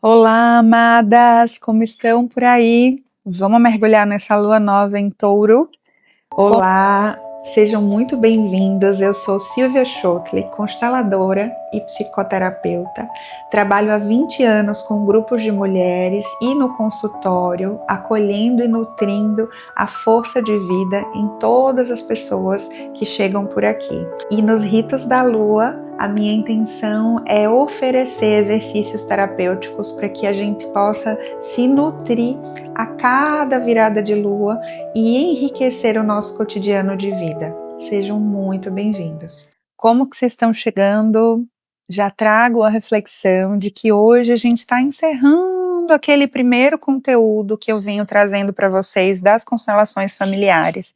Olá, amadas, como estão por aí? Vamos mergulhar nessa lua nova em Touro? Olá, sejam muito bem-vindos. Eu sou Silvia Schottli, consteladora e psicoterapeuta. Trabalho há 20 anos com grupos de mulheres e no consultório, acolhendo e nutrindo a força de vida em todas as pessoas que chegam por aqui. E nos ritos da lua, a minha intenção é oferecer exercícios terapêuticos para que a gente possa se nutrir a cada virada de lua e enriquecer o nosso cotidiano de vida. Sejam muito bem-vindos. Como que vocês estão chegando? Já trago a reflexão de que hoje a gente está encerrando aquele primeiro conteúdo que eu venho trazendo para vocês das constelações familiares.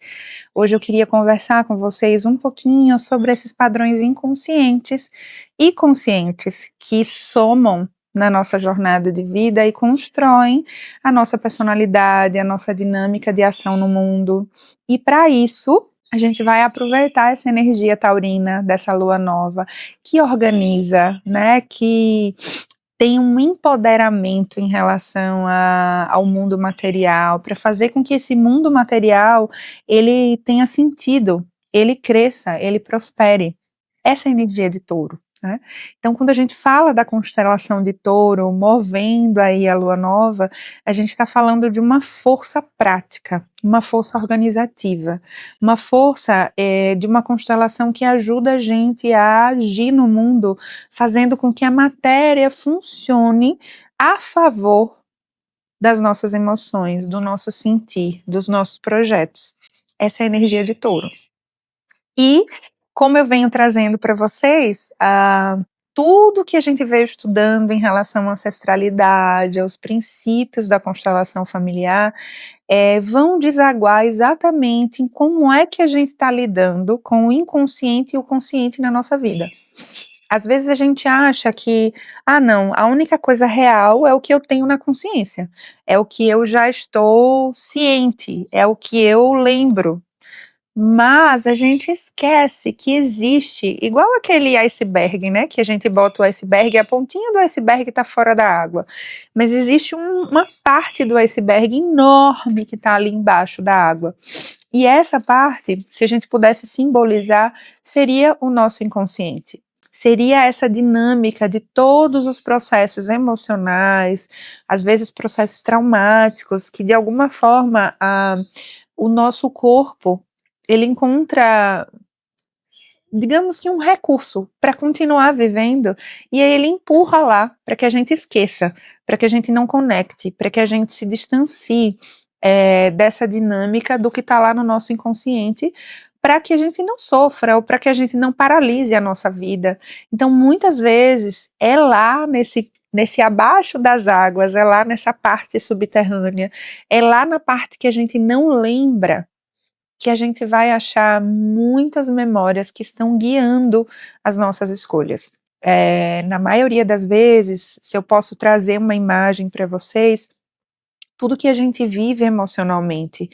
Hoje eu queria conversar com vocês um pouquinho sobre esses padrões inconscientes e conscientes que somam na nossa jornada de vida e constroem a nossa personalidade, a nossa dinâmica de ação no mundo. E para isso, a gente vai aproveitar essa energia taurina dessa lua nova, que organiza, né, que tem um empoderamento em relação ao mundo material, para fazer com que esse mundo material, ele tenha sentido, ele cresça, ele prospere. Essa é a energia de Touro. Né? Então, quando a gente fala da constelação de Touro, movendo aí a lua nova, a gente está falando de uma força prática, uma força organizativa, uma força de uma constelação que ajuda a gente a agir no mundo, fazendo com que a matéria funcione a favor das nossas emoções, do nosso sentir, dos nossos projetos. Essa é a energia de Touro. E, como eu venho trazendo para vocês, tudo que a gente veio estudando em relação à ancestralidade, aos princípios da constelação familiar, vão desaguar exatamente em como é que a gente está lidando com o inconsciente e o consciente na nossa vida. Às vezes a gente acha que, não, a única coisa real é o que eu tenho na consciência, é o que eu já estou ciente, é o que eu lembro. Mas a gente esquece que existe, igual aquele iceberg, né, que a gente bota o iceberg, a pontinha do iceberg está fora da água, mas existe uma parte do iceberg enorme que está ali embaixo da água. E essa parte, se a gente pudesse simbolizar, seria o nosso inconsciente. Seria essa dinâmica de todos os processos emocionais, às vezes processos traumáticos, que de alguma forma o nosso corpo ele encontra, digamos que um recurso para continuar vivendo, e aí ele empurra lá para que a gente esqueça, para que a gente não conecte, para que a gente se distancie dessa dinâmica do que está lá no nosso inconsciente, para que a gente não sofra, ou para que a gente não paralise a nossa vida. Então, muitas vezes, é lá nesse abaixo das águas, é lá nessa parte subterrânea, é lá na parte que a gente não lembra, que a gente vai achar muitas memórias que estão guiando as nossas escolhas. Na maioria das vezes, se eu posso trazer uma imagem para vocês, tudo que a gente vive emocionalmente,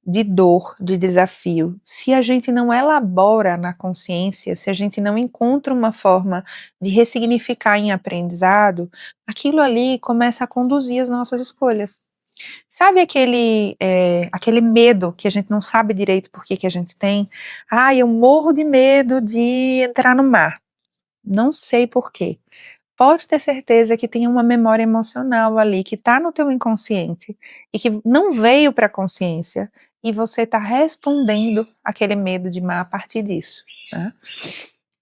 de dor, de desafio, se a gente não elabora na consciência, se a gente não encontra uma forma de ressignificar em aprendizado, aquilo ali começa a conduzir as nossas escolhas. Sabe aquele medo que a gente não sabe direito por que a gente tem? Eu morro de medo de entrar no mar. Não sei por quê. Pode ter certeza que tem uma memória emocional ali que está no teu inconsciente e que não veio para a consciência e você está respondendo aquele medo de mar a partir disso. Tá?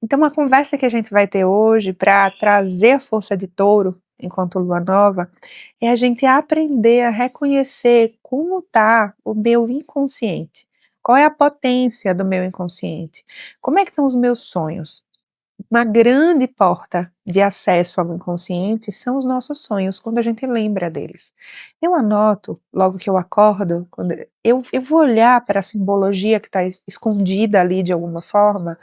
Então, a conversa que a gente vai ter hoje para trazer a força de Touro enquanto lua nova é a gente aprender a reconhecer como está o meu inconsciente. Qual é a potência do meu inconsciente? Como é que estão os meus sonhos? Uma grande porta de acesso ao inconsciente são os nossos sonhos, quando a gente lembra deles. Eu anoto, logo que eu acordo, quando eu vou olhar para a simbologia que está escondida ali de alguma forma,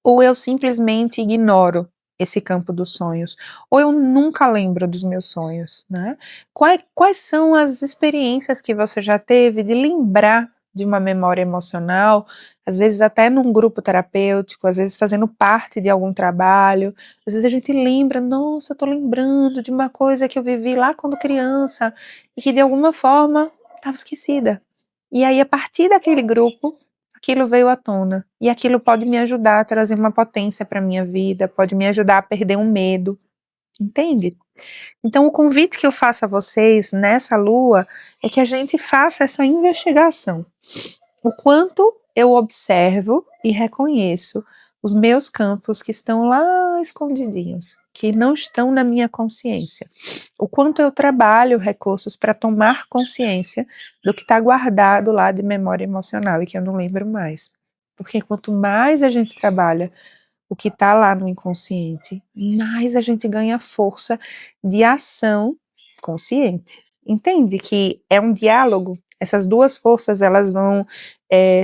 ou eu simplesmente ignoro esse campo dos sonhos, ou eu nunca lembro dos meus sonhos, né? Quais são as experiências que você já teve de lembrar de uma memória emocional, às vezes até num grupo terapêutico, às vezes fazendo parte de algum trabalho, às vezes a gente lembra, nossa, eu tô lembrando de uma coisa que eu vivi lá quando criança e que de alguma forma estava esquecida. E aí, a partir daquele grupo, aquilo veio à tona. E aquilo pode me ajudar a trazer uma potência para a minha vida, pode me ajudar a perder um medo. Entende? Então, o convite que eu faço a vocês nessa lua é que a gente faça essa investigação. O quanto eu observo e reconheço os meus campos que estão lá escondidinhos, que não estão na minha consciência. O quanto eu trabalho recursos para tomar consciência do que está guardado lá de memória emocional e que eu não lembro mais. Porque quanto mais a gente trabalha o que está lá no inconsciente, mais a gente ganha força de ação consciente. Entende que é um diálogo? Essas duas forças, elas vão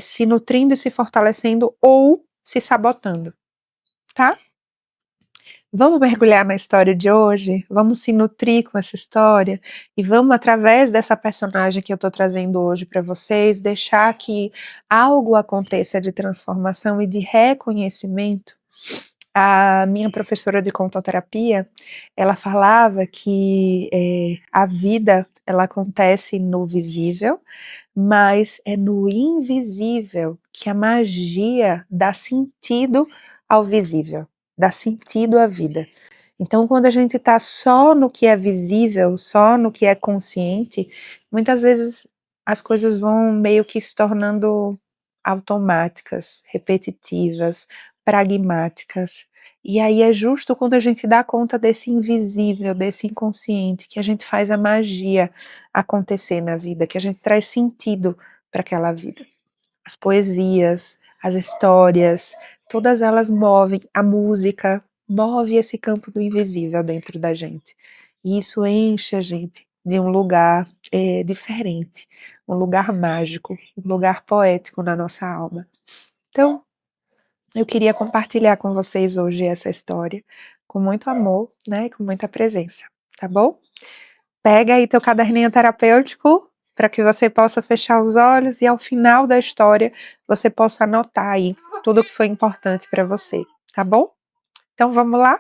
se nutrindo e se fortalecendo ou se sabotando, tá? Vamos mergulhar na história de hoje? Vamos se nutrir com essa história? E vamos, através dessa personagem que eu estou trazendo hoje para vocês, deixar que algo aconteça de transformação e de reconhecimento? A minha professora de contoterapia, ela falava que a vida, ela acontece no visível, mas é no invisível que a magia dá sentido ao visível, dá sentido à vida. Então, quando a gente está só no que é visível, só no que é consciente, muitas vezes as coisas vão meio que se tornando automáticas, repetitivas, pragmáticas. E aí é justo quando a gente dá conta desse invisível, desse inconsciente, que a gente faz a magia acontecer na vida, que a gente traz sentido para aquela vida. As poesias, as histórias, todas elas movem, a música move esse campo do invisível dentro da gente. E isso enche a gente de um lugar diferente, um lugar mágico, um lugar poético na nossa alma. Então, eu queria compartilhar com vocês hoje essa história, com muito amor, né, com muita presença, tá bom? Pega aí teu caderninho terapêutico, para que você possa fechar os olhos e ao final da história, você possa anotar aí tudo o que foi importante para você, tá bom? Então vamos lá?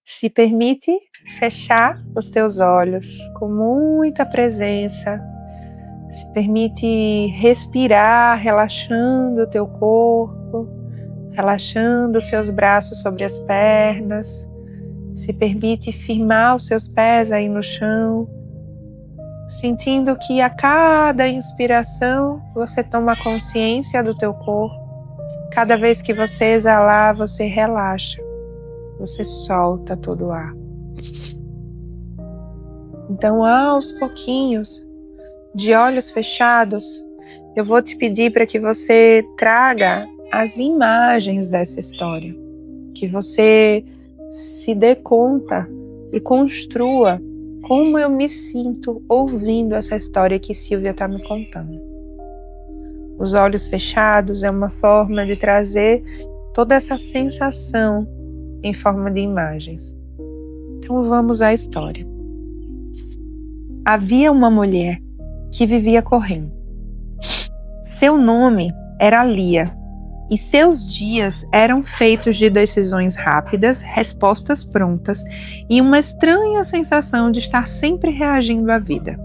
Se permite fechar os teus olhos com muita presença, se permite respirar, relaxando o teu corpo, relaxando os seus braços sobre as pernas, se permite firmar os seus pés aí no chão, sentindo que a cada inspiração você toma consciência do teu corpo, cada vez que você exalar, você relaxa, você solta todo o ar. Então, aos pouquinhos, de olhos fechados, eu vou te pedir para que você traga as imagens dessa história, que você se dê conta e construa como eu me sinto ouvindo essa história que Silvia está me contando. Os olhos fechados é uma forma de trazer toda essa sensação em forma de imagens. Então vamos à história. Havia uma mulher que vivia correndo. Seu nome era Lia, e seus dias eram feitos de decisões rápidas, respostas prontas e uma estranha sensação de estar sempre reagindo à vida,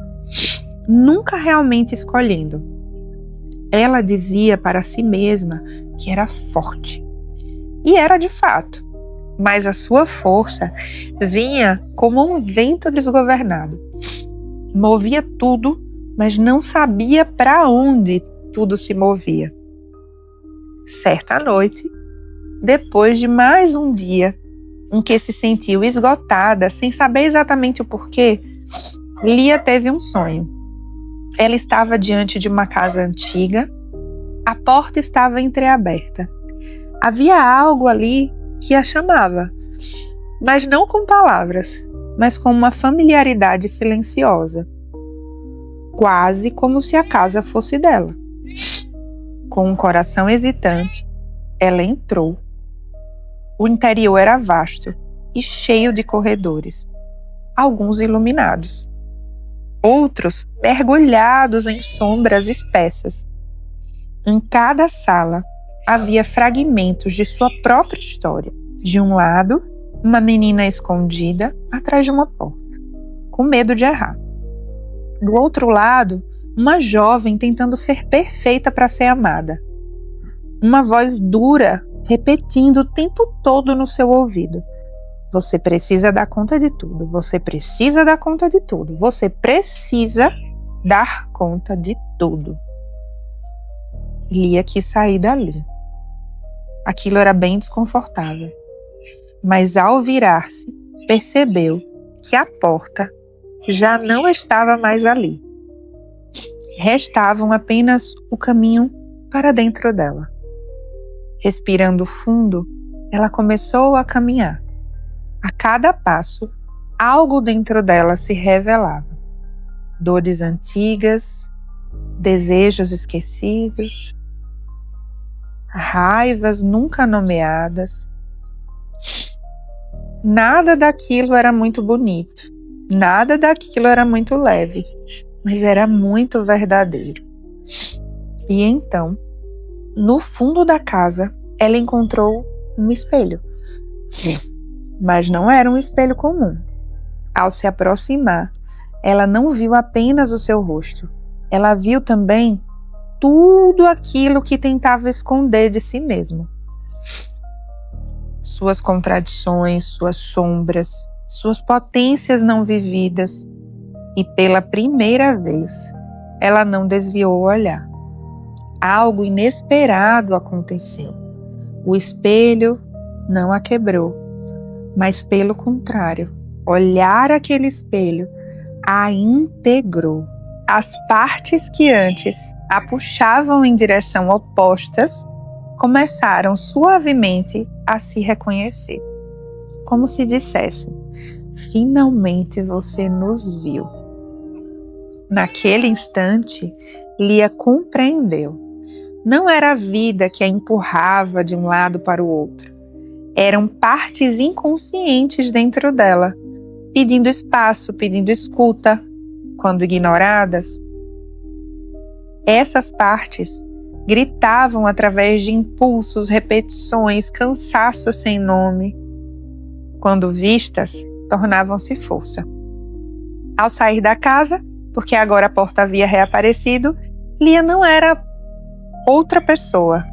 nunca realmente escolhendo. Ela dizia para si mesma que era forte, e era de fato, mas a sua força vinha como um vento desgovernado. Movia tudo, mas não sabia para onde tudo se movia. Certa noite, depois de mais um dia em que se sentiu esgotada, sem saber exatamente o porquê, Lia teve um sonho. Ela estava diante de uma casa antiga, a porta estava entreaberta. Havia algo ali que a chamava, mas não com palavras, mas com uma familiaridade silenciosa, quase como se a casa fosse dela. Com um coração hesitante, ela entrou. O interior era vasto e cheio de corredores, alguns iluminados. outros mergulhados em sombras espessas. Em cada sala havia fragmentos de sua própria história. De um lado, uma menina escondida atrás de uma porta, com medo de errar. Do outro lado, uma jovem tentando ser perfeita para ser amada. Uma voz dura repetindo o tempo todo no seu ouvido: você precisa dar conta de tudo, você precisa dar conta de tudo, você precisa dar conta de tudo. Lia quis sair dali. Aquilo era bem desconfortável. Mas ao virar-se, percebeu que a porta já não estava mais ali. Restavam apenas o caminho para dentro dela. Respirando fundo, ela começou a caminhar. A cada passo, algo dentro dela se revelava. Dores antigas, desejos esquecidos, raivas nunca nomeadas. Nada daquilo era muito bonito, nada daquilo era muito leve, mas era muito verdadeiro. E então, no fundo da casa, ela encontrou um espelho. Mas não era um espelho comum. Ao se aproximar, ela não viu apenas o seu rosto. Ela viu também tudo aquilo que tentava esconder de si mesma. Suas contradições, suas sombras, suas potências não vividas. E pela primeira vez, ela não desviou o olhar. Algo inesperado aconteceu. O espelho não a quebrou, mas pelo contrário, olhar aquele espelho a integrou. As partes que antes a puxavam em direção opostas começaram suavemente a se reconhecer, como se dissessem: finalmente você nos viu. Naquele instante, Lia compreendeu. Não era a vida que a empurrava de um lado para o outro. Eram partes inconscientes dentro dela, pedindo espaço, pedindo escuta. Quando ignoradas, essas partes gritavam através de impulsos, repetições, cansaço sem nome. Quando vistas, tornavam-se força. Ao sair da casa, porque agora a porta havia reaparecido, Lia não era outra pessoa,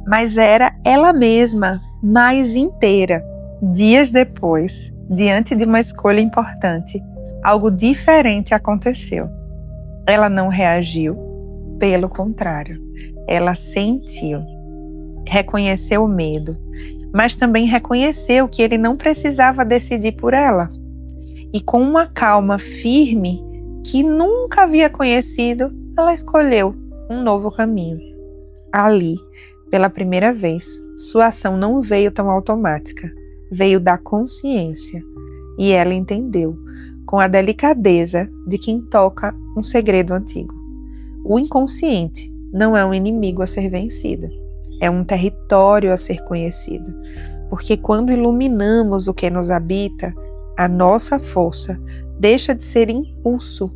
mas era ela mesma, mais inteira. Dias depois, diante de uma escolha importante, algo diferente aconteceu. Ela não reagiu, pelo contrário, ela sentiu, reconheceu o medo, mas também reconheceu que ele não precisava decidir por ela. E com uma calma firme que nunca havia conhecido, ela escolheu um novo caminho. Ali, pela primeira vez, sua ação não veio tão automática, veio da consciência, e ela entendeu, com a delicadeza de quem toca um segredo antigo. O inconsciente não é um inimigo a ser vencido, é um território a ser conhecido, porque quando iluminamos o que nos habita, a nossa força deixa de ser impulso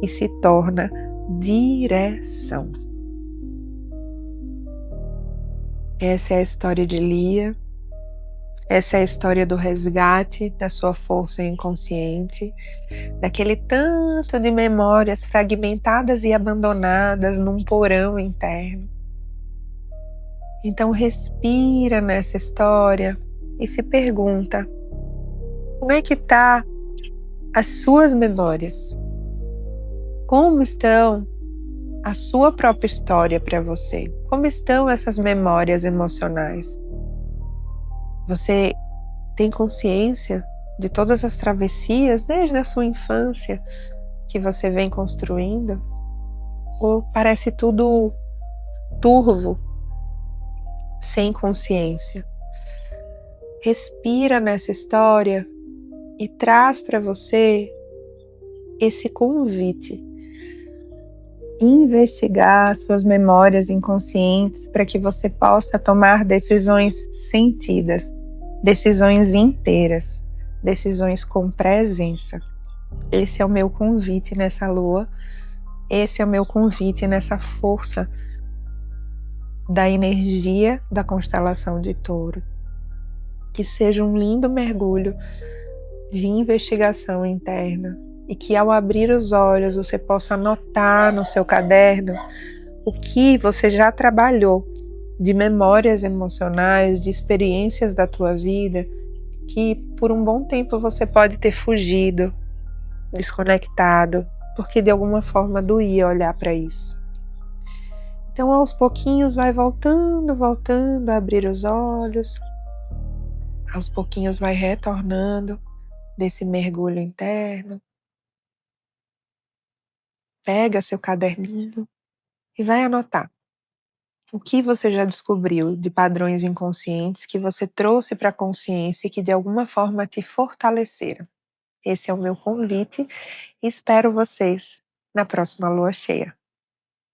e se torna direção. Essa é a história de Lia. Essa é a história do resgate da sua força inconsciente, daquele tanto de memórias fragmentadas e abandonadas num porão interno. Então respira nessa história e se pergunta: como é que está as suas memórias? Como estão a sua própria história para você? Como estão essas memórias emocionais? Você tem consciência de todas as travessias desde a sua infância que você vem construindo? Ou parece tudo turvo, sem consciência? Respira nessa história e traz para você esse convite. Investigar suas memórias inconscientes para que você possa tomar decisões sentidas, decisões inteiras, decisões com presença. Esse é o meu convite nessa lua. Esse é o meu convite nessa força da energia da constelação de Touro. Que seja um lindo mergulho de investigação interna e que ao abrir os olhos você possa anotar no seu caderno o que você já trabalhou de memórias emocionais, de experiências da tua vida que por um bom tempo você pode ter fugido, desconectado, porque de alguma forma doía olhar para isso. Então aos pouquinhos vai voltando a abrir os olhos, aos pouquinhos vai retornando desse mergulho interno. Pega seu caderninho e vai anotar o que você já descobriu de padrões inconscientes que você trouxe para a consciência e que de alguma forma te fortaleceram. Esse é o meu convite e espero vocês na próxima lua cheia.